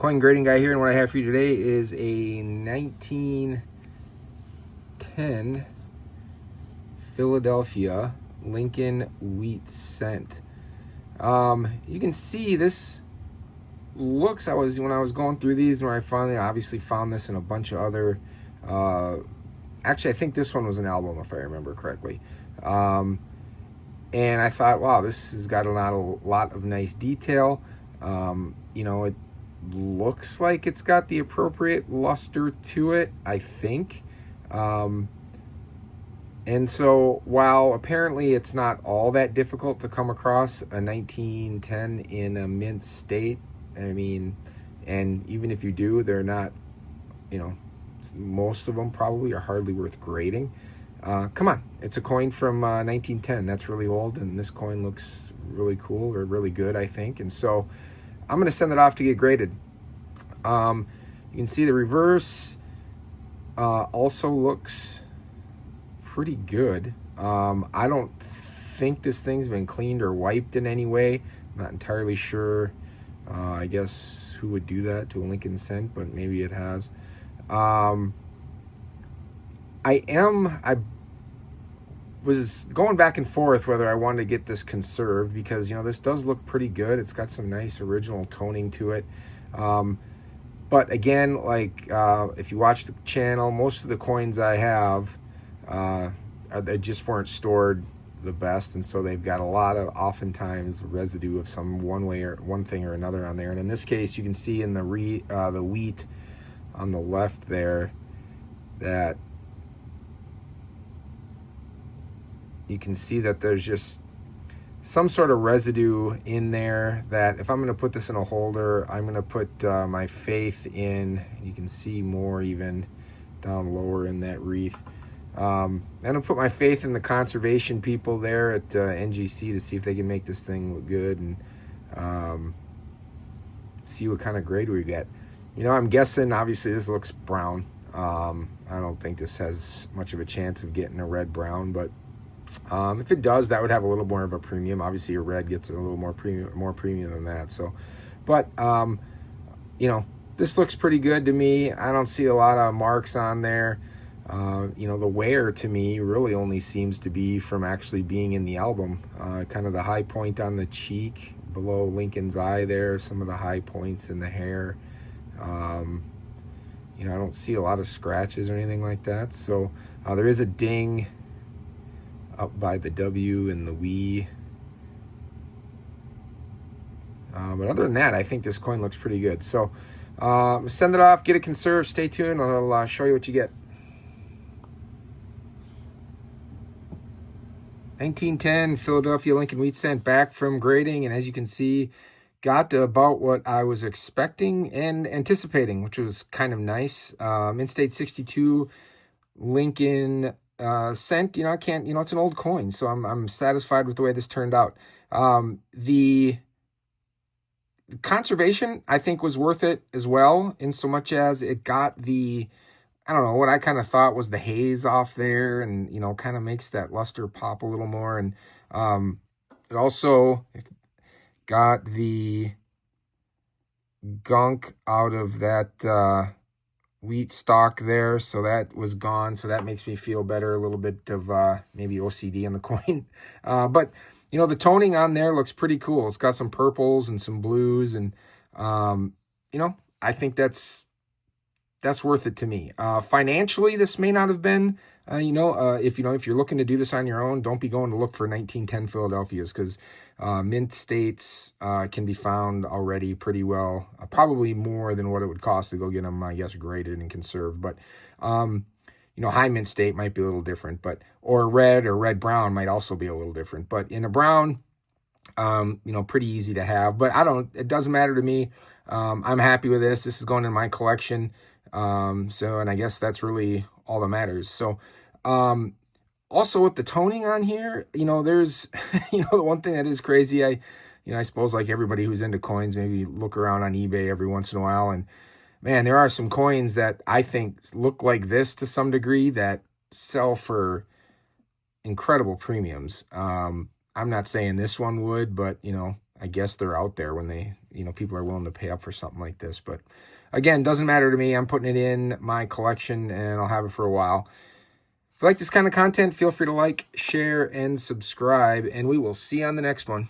Coin grading guy here, and what I have for you today is a 1910 Philadelphia Lincoln Wheat Cent. You can see this looks. When I was going through these, where I finally obviously found this in a bunch of other. Actually, I think this one was an album, if I remember correctly. And I thought, wow, this has got a lot of nice detail. It looks like it's got the appropriate luster to it, I think. And so while apparently it's not all that difficult to come across a 1910 in a mint state, and even if you do, they're not, most of them probably are hardly worth grading. Come on, it's a coin from 1910. That's really old, and this coin looks really cool or really good, I think. And so I'm going to send it off to get graded. You can see the reverse also looks pretty good. I don't think this thing's been cleaned or wiped in any way. I'm not entirely sure. I guess who would do that to a Lincoln Cent, but maybe it has. I was going back and forth whether I wanted to get this conserved because, this does look pretty good. It's got some nice original toning to it. But again, if you watch the channel, most of the coins I have, they just weren't stored the best. And so they've got a lot of, oftentimes, residue of one thing or another on there. And in this case, you can see in the wheat on the left there that you can see that there's just some sort of residue in there that if I'm going to put this in a holder, I'm going to put my faith in. You can see more even down lower in that wreath. I'm going to put my faith in the conservation people there at NGC to see if they can make this thing look good and see what kind of grade we get. I'm guessing, obviously, this looks brown. I don't think this has much of a chance of getting a red-brown, but if it does, that would have a little more of a premium. Obviously, your red gets a little more premium than that. So, but this looks pretty good to me. I don't see a lot of marks on there. The wear to me really only seems to be from actually being in the album. Kind of the high point on the cheek below Lincoln's eye there. Some of the high points in the hair. I don't see a lot of scratches or anything like that. So there is a ding up by the W and the we. But other than that, I think this coin looks pretty good. So send it off, get it conserved, stay tuned. I'll show you what you get. 1910 Philadelphia Lincoln Wheat Cent back from grading, and as you can see, got about what I was expecting and anticipating, which was kind of nice. Mint State 62 Lincoln Cent. I can't. It's an old coin, so I'm satisfied with the way this turned out. The conservation, I think, was worth it as well, in so much as it got the, I don't know, what I kind of thought was the haze off there, and kind of makes that luster pop a little more, and it also got the gunk out of that wheat stalk there, so that was gone. So that makes me feel better. A little bit of maybe OCD in the coin, but the toning on there looks pretty cool. It's got some purples and some blues, and I think that's worth it to me. Financially, this may not have been. If you're looking to do this on your own, don't be going to look for 1910 Philadelphias, because mint states can be found already pretty well, probably more than what it would cost to go get them, I guess, graded and conserved. But high mint state might be a little different, or red brown might also be a little different. But in a brown, pretty easy to have. But it doesn't matter to me. I'm happy with this. This is going in my collection. And I guess that's really all that matters. So, also with the toning on here, there's, the one thing that is crazy. I suppose like everybody who's into coins, maybe look around on eBay every once in a while, and man, there are some coins that I think look like this to some degree that sell for incredible premiums. I'm not saying this one would, but I guess they're out there when they, people are willing to pay up for something like this. But again, doesn't matter to me. I'm putting it in my collection and I'll have it for a while. If you like this kind of content, feel free to like, share, and subscribe, and we will see you on the next one.